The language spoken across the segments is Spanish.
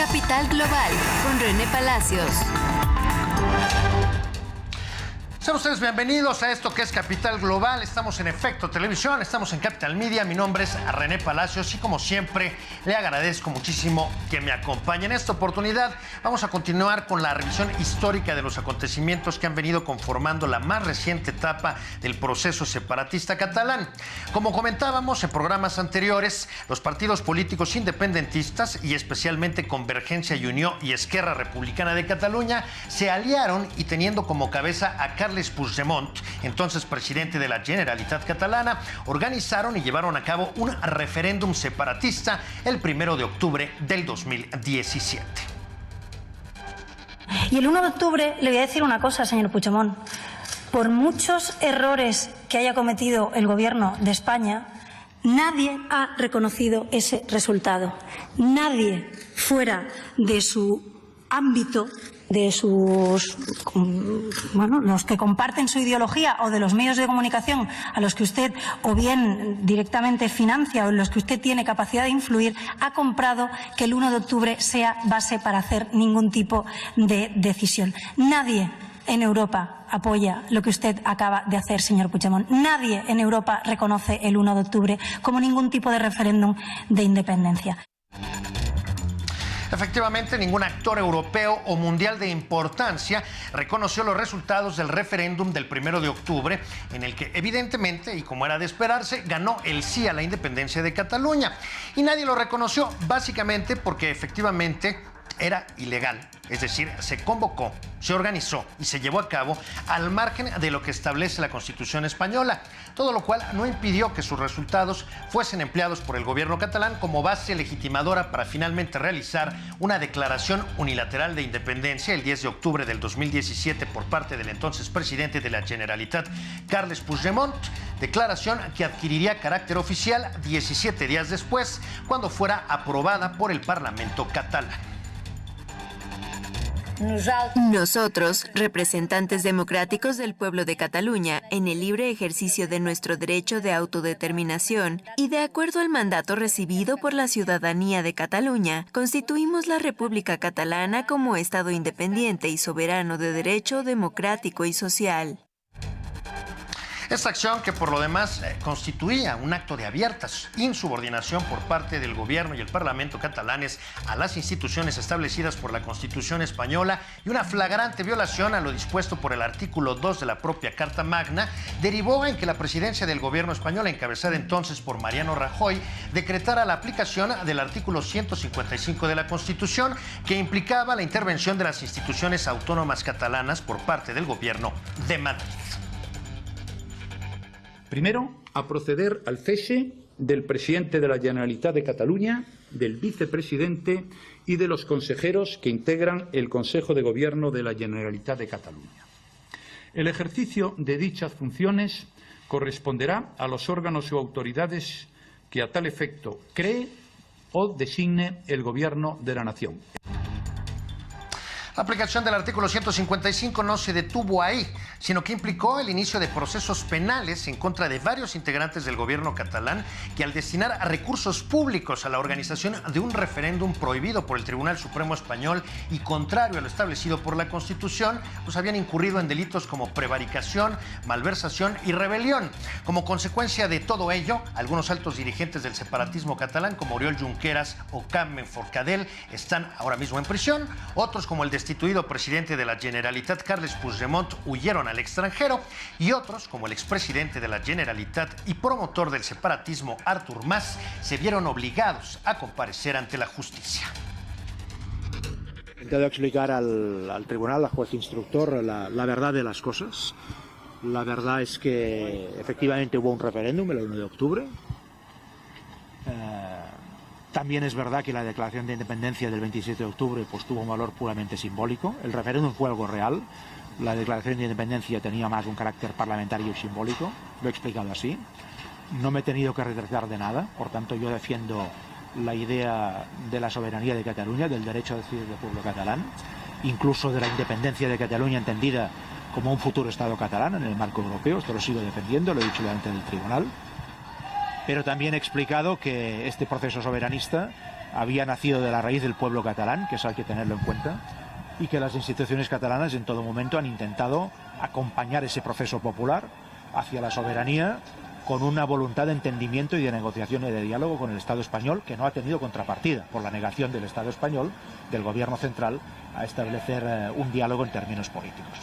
Capital Global con René Palacios. Sean ustedes bienvenidos a esto que es Capital Global. Estamos en Efecto Televisión, estamos en Capital Media. Mi nombre es René Palacios y como siempre le agradezco muchísimo que me acompañe. En esta oportunidad vamos a continuar con la revisión histórica de los acontecimientos que han venido conformando la más reciente etapa del proceso separatista catalán. Como comentábamos en programas anteriores, los partidos políticos independentistas y especialmente Convergencia y Unió y Esquerra Republicana de Cataluña se aliaron y teniendo como cabeza a Carles Puigdemont, entonces presidente de la Generalitat Catalana, organizaron y llevaron a cabo un referéndum separatista el 1 de octubre del 2017. Y el 1 de octubre le voy a decir una cosa, señor Puigdemont. Por muchos errores que haya cometido el gobierno de España, nadie ha reconocido ese resultado. Nadie fuera de su ámbito, de sus, los que comparten su ideología o de los medios de comunicación a los que usted o bien directamente financia o en los que usted tiene capacidad de influir, ha comprado que el 1 de octubre sea base para hacer ningún tipo de decisión. Nadie en Europa apoya lo que usted acaba de hacer, señor Puigdemont. Nadie en Europa reconoce el 1 de octubre como ningún tipo de referéndum de independencia. Efectivamente, ningún actor europeo o mundial de importancia reconoció los resultados del referéndum del 1 de octubre, en el que evidentemente, y como era de esperarse, ganó el sí a la independencia de Cataluña. Y nadie lo reconoció básicamente porque efectivamente era ilegal, es decir, se convocó, se organizó y se llevó a cabo al margen de lo que establece la Constitución española, todo lo cual no impidió que sus resultados fuesen empleados por el gobierno catalán como base legitimadora para finalmente realizar una declaración unilateral de independencia el 10 de octubre del 2017 por parte del entonces presidente de la Generalitat, Carles Puigdemont, declaración que adquiriría carácter oficial 17 días después, cuando fuera aprobada por el Parlamento catalán. Nosotros, representantes democráticos del pueblo de Cataluña, en el libre ejercicio de nuestro derecho de autodeterminación y de acuerdo al mandato recibido por la ciudadanía de Cataluña, constituimos la República Catalana como Estado independiente y soberano de derecho democrático y social. Esta acción, que por lo demás constituía un acto de abierta insubordinación por parte del gobierno y el Parlamento catalanes a las instituciones establecidas por la Constitución española y una flagrante violación a lo dispuesto por el artículo 2 de la propia Carta Magna, derivó en que la presidencia del gobierno español, encabezada entonces por Mariano Rajoy, decretara la aplicación del artículo 155 de la Constitución, que implicaba la intervención de las instituciones autónomas catalanas por parte del gobierno de Madrid. Primero, a proceder al cese del presidente de la Generalitat de Cataluña, del vicepresidente y de los consejeros que integran el Consejo de Gobierno de la Generalitat de Cataluña. El ejercicio de dichas funciones corresponderá a los órganos o autoridades que a tal efecto cree o designe el Gobierno de la Nación. La aplicación del artículo 155 no se detuvo ahí, sino que implicó el inicio de procesos penales en contra de varios integrantes del gobierno catalán que, al destinar recursos públicos a la organización de un referéndum prohibido por el Tribunal Supremo Español y contrario a lo establecido por la Constitución, pues habían incurrido en delitos como prevaricación, malversación y rebelión. Como consecuencia de todo ello, algunos altos dirigentes del separatismo catalán, como Oriol Junqueras o Carmen Forcadell, están ahora mismo en prisión. Otros, como el destituido presidente de la Generalitat, Carles Puigdemont, huyeron al extranjero, y otros, como el expresidente de la Generalitat y promotor del separatismo, Artur Mas, se vieron obligados a comparecer ante la justicia. He intentado explicar al tribunal, al juez instructor, la verdad de las cosas. La verdad es que efectivamente hubo un referéndum el 1 de octubre. También es verdad que la declaración de independencia del 27 de octubre pues, tuvo un valor puramente simbólico. El referéndum fue algo real. La declaración de independencia tenía más un carácter parlamentario y simbólico. Lo he explicado así. No me he tenido que retractar de nada. Por tanto, yo defiendo la idea de la soberanía de Cataluña, del derecho a decidir del pueblo catalán, incluso de la independencia de Cataluña entendida como un futuro Estado catalán en el marco europeo. Esto lo sigo defendiendo, lo he dicho delante del tribunal. pero también he explicado que este proceso soberanista había nacido de la raíz del pueblo catalán, que eso hay que tenerlo en cuenta, y que las instituciones catalanas en todo momento han intentado acompañar ese proceso popular hacia la soberanía con una voluntad de entendimiento y de negociación y de diálogo con el Estado español, que no ha tenido contrapartida por la negación del Estado español, del Gobierno central, a establecer un diálogo en términos políticos.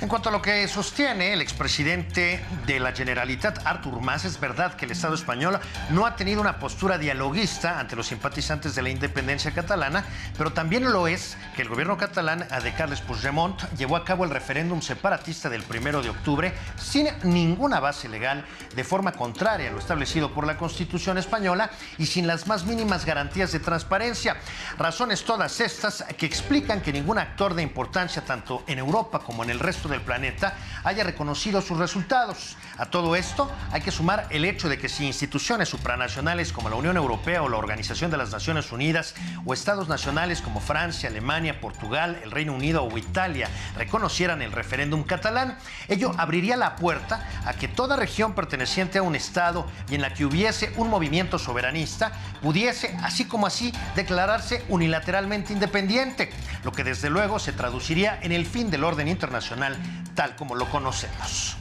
En cuanto a lo que sostiene el expresidente de la Generalitat, Artur Mas, es verdad que el Estado español no ha tenido una postura dialoguista ante los simpatizantes de la independencia catalana, pero también lo es que el gobierno catalán de Carles Puigdemont llevó a cabo el referéndum separatista del 1 de octubre sin ninguna base legal, de forma contraria a lo establecido por la Constitución española y sin las más mínimas garantías de transparencia. Razones todas estas que explican que ningún actor de importancia, tanto en Europa como en el resto del planeta, haya reconocido sus resultados. A todo esto hay que sumar el hecho de que si instituciones supranacionales como la Unión Europea o la Organización de las Naciones Unidas o estados nacionales como Francia, Alemania, Portugal, el Reino Unido o Italia reconocieran el referéndum catalán, ello abriría la puerta a que toda región perteneciente a un estado y en la que hubiese un movimiento soberanista pudiese, así como así, declararse unilateralmente independiente, lo que desde luego se traduciría en el fin del orden internacional tal como lo conocemos.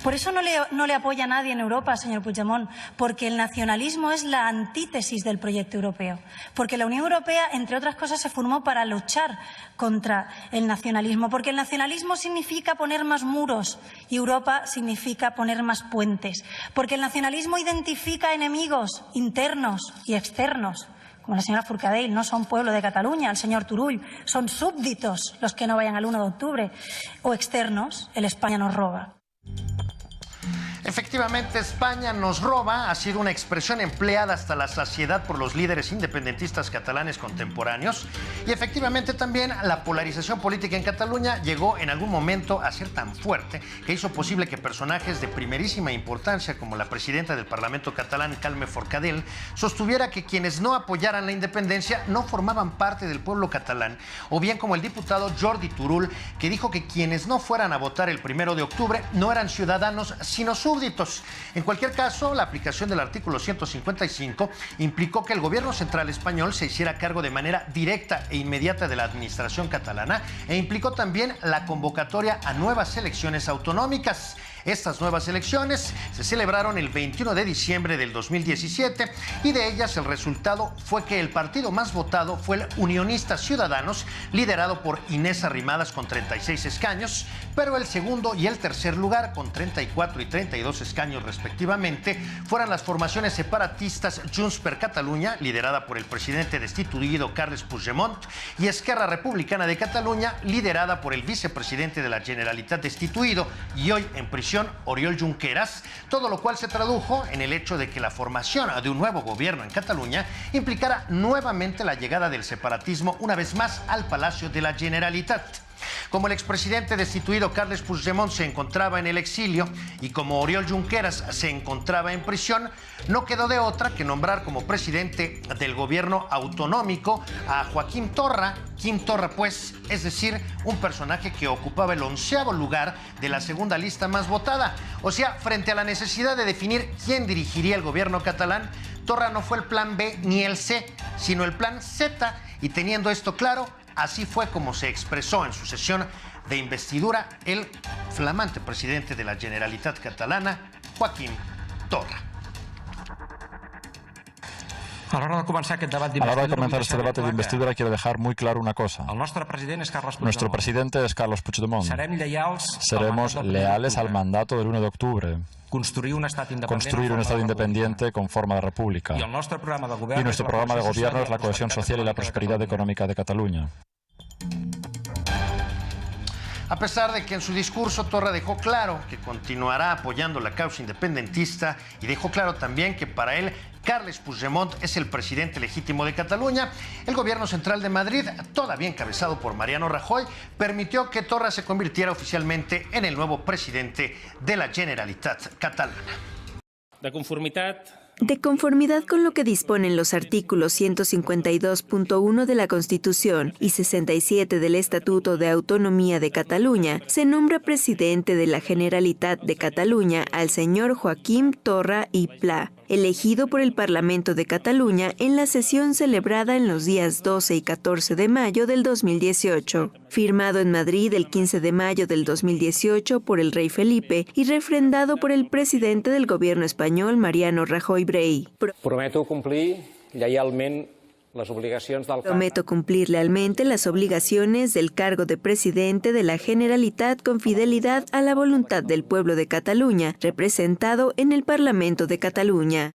Por eso no le apoya a nadie en Europa, señor Puigdemont, porque el nacionalismo es la antítesis del proyecto europeo. Porque la Unión Europea, entre otras cosas, se formó para luchar contra el nacionalismo. Porque el nacionalismo significa poner más muros y Europa significa poner más puentes. Porque el nacionalismo identifica enemigos internos y externos. Como la señora Forcadell, no son pueblo de Cataluña, el señor Turull, son súbditos los que no vayan al 1 de octubre, o externos, el España nos roba. Efectivamente, España nos roba ha sido una expresión empleada hasta la saciedad por los líderes independentistas catalanes contemporáneos y efectivamente también la polarización política en Cataluña llegó en algún momento a ser tan fuerte que hizo posible que personajes de primerísima importancia como la presidenta del Parlamento catalán, Carme Forcadell, sostuviera que quienes no apoyaran la independencia no formaban parte del pueblo catalán, o bien como el diputado Jordi Turull, que dijo que quienes no fueran a votar el 1 de octubre no eran ciudadanos sino súbditos. En cualquier caso, la aplicación del artículo 155 implicó que el gobierno central español se hiciera cargo de manera directa e inmediata de la administración catalana e implicó también la convocatoria a nuevas elecciones autonómicas. Estas nuevas elecciones se celebraron el 21 de diciembre del 2017 y de ellas el resultado fue que el partido más votado fue el Unionistas Ciudadanos, liderado por Inés Arrimadas con 36 escaños, pero el segundo y el tercer lugar, con 34 y 32 escaños respectivamente, fueron las formaciones separatistas Junts per Catalunya, liderada por el presidente destituido Carles Puigdemont, y Esquerra Republicana de Cataluña, liderada por el vicepresidente de la Generalitat destituido y hoy en prisión, Oriol Junqueras, todo lo cual se tradujo en el hecho de que la formación de un nuevo gobierno en Cataluña implicara nuevamente la llegada del separatismo una vez más al Palacio de la Generalitat. Como el expresidente destituido Carles Puigdemont se encontraba en el exilio y como Oriol Junqueras se encontraba en prisión, no quedó de otra que nombrar como presidente del gobierno autonómico a Joaquim Torra. Quim Torra, pues, es decir, un personaje que ocupaba el 11º lugar de la segunda lista más votada. O sea, frente a la necesidad de definir quién dirigiría el gobierno catalán, Torra no fue el plan B ni el C, sino el plan Z, y teniendo esto claro, así fue como se expresó en su sesión de investidura el flamante presidente de la Generalitat catalana, Joaquim Torra. A la hora de comenzar este debate de investidura quiero dejar muy claro una cosa. Nuestro presidente es Carles Puigdemont. Seremos leales al mandato del 1 de octubre. Construir un Estado independiente con forma de república. Y nuestro programa de gobierno es la cohesión social y la prosperidad económica de Cataluña. A pesar de que en su discurso Torra dejó claro que continuará apoyando la causa independentista y dejó claro también que para él Carles Puigdemont es el presidente legítimo de Cataluña, el gobierno central de Madrid, todavía encabezado por Mariano Rajoy, permitió que Torra se convirtiera oficialmente en el nuevo presidente de la Generalitat catalana. De conformitat De conformidad con lo que disponen los artículos 152.1 de la Constitución y 67 del Estatuto de Autonomía de Cataluña, se nombra presidente de la Generalitat de Cataluña al señor Joaquim Torra i Pla, elegido por el Parlamento de Cataluña en la sesión celebrada en los días 12 y 14 de mayo del 2018, firmado en Madrid el 15 de mayo del 2018 por el rey Felipe y refrendado por el presidente del gobierno español, Mariano Rajoy Brey. Prometo cumplir lleialment les obligacions del Prometo cumplir lealmente las obligaciones del cargo de presidente de la Generalitat con fidelidad a la voluntad del pueblo de Cataluña, representado en el Parlamento de Cataluña.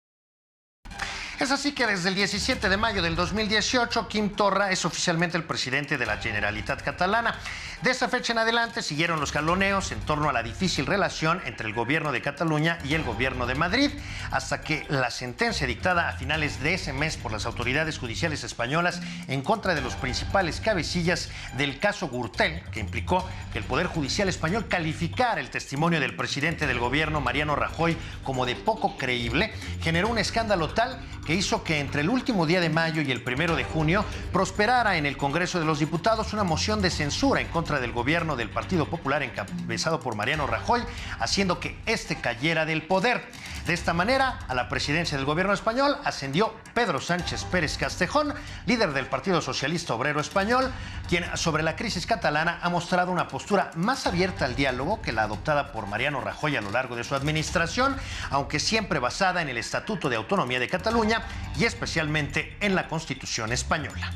Es así que desde el 17 de mayo del 2018, Quim Torra es oficialmente el presidente de la Generalitat catalana. De esa fecha en adelante siguieron los jaloneos en torno a la difícil relación entre el gobierno de Cataluña y el gobierno de Madrid, hasta que la sentencia dictada a finales de ese mes por las autoridades judiciales españolas en contra de los principales cabecillas del caso Gürtel, que implicó que el Poder Judicial español calificara el testimonio del presidente del gobierno, Mariano Rajoy, como de poco creíble, generó un escándalo tal que hizo que entre el último día de mayo y el 1 de junio prosperara en el Congreso de los Diputados una moción de censura en contra del gobierno del Partido Popular encabezado por Mariano Rajoy, haciendo que este cayera del poder. De esta manera, a la presidencia del gobierno español ascendió Pedro Sánchez Pérez Castejón, líder del Partido Socialista Obrero Español, quien sobre la crisis catalana ha mostrado una postura más abierta al diálogo que la adoptada por Mariano Rajoy a lo largo de su administración, aunque siempre basada en el Estatuto de Autonomía de Cataluña y especialmente en la Constitución española.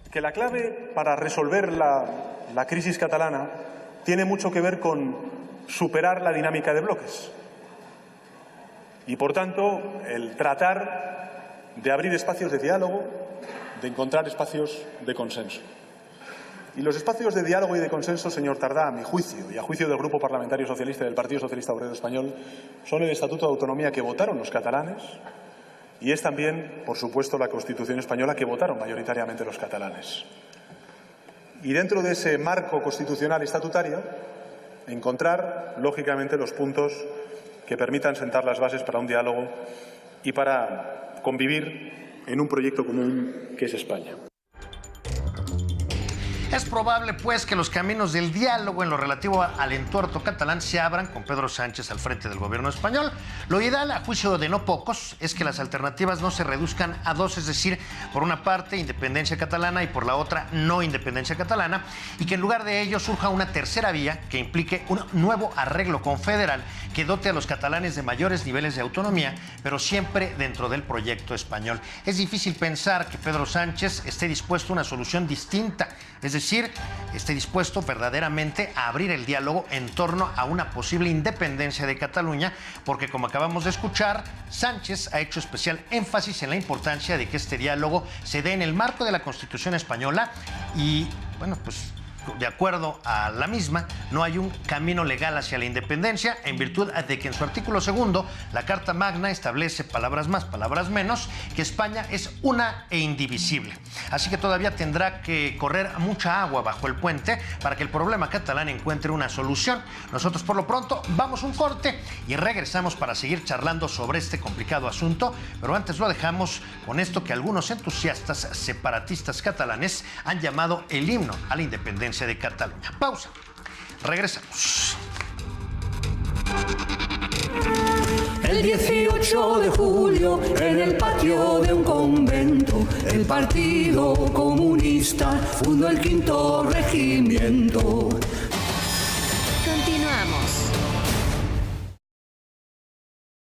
Que la clave para resolver la crisis catalana tiene mucho que ver con superar la dinámica de bloques y, por tanto, el tratar de abrir espacios de diálogo, de encontrar espacios de consenso. Y los espacios de diálogo y de consenso, señor Tardá, a mi juicio y a juicio del Grupo Parlamentario Socialista y del Partido Socialista Obrero Español, son el Estatuto de Autonomía que votaron los catalanes y es también, por supuesto, la Constitución española que votaron mayoritariamente los catalanes. Y dentro de ese marco constitucional estatutario, encontrar, lógicamente, los puntos que permitan sentar las bases para un diálogo y para convivir en un proyecto común que es España. Es probable, pues, que los caminos del diálogo en lo relativo al entuerto catalán se abran con Pedro Sánchez al frente del gobierno español. Lo ideal, a juicio de no pocos, es que las alternativas no se reduzcan a dos, es decir, por una parte independencia catalana y por la otra no independencia catalana, y que en lugar de ello surja una tercera vía que implique un nuevo arreglo confederal que dote a los catalanes de mayores niveles de autonomía, pero siempre dentro del proyecto español. Es difícil pensar que Pedro Sánchez esté dispuesto a una solución distinta, es decir, esté dispuesto verdaderamente a abrir el diálogo en torno a una posible independencia de Cataluña, porque como acabamos de escuchar, Sánchez ha hecho especial énfasis en la importancia de que este diálogo se dé en el marco de la Constitución española y, bueno, pues de acuerdo a la misma, no hay un camino legal hacia la independencia, en virtud de que en su artículo 2, la Carta Magna establece, palabras más, palabras menos, que España es una e indivisible. Así que todavía tendrá que correr mucha agua bajo el puente para que el problema catalán encuentre una solución. Nosotros, por lo pronto, vamos un corte y regresamos para seguir charlando sobre este complicado asunto, pero antes lo dejamos con esto que algunos entusiastas separatistas catalanes han llamado el himno a la independencia de Cataluña. Pausa. Regresamos. El 18 de julio, en el patio de un convento, el Partido Comunista fundó el 5º Regimiento.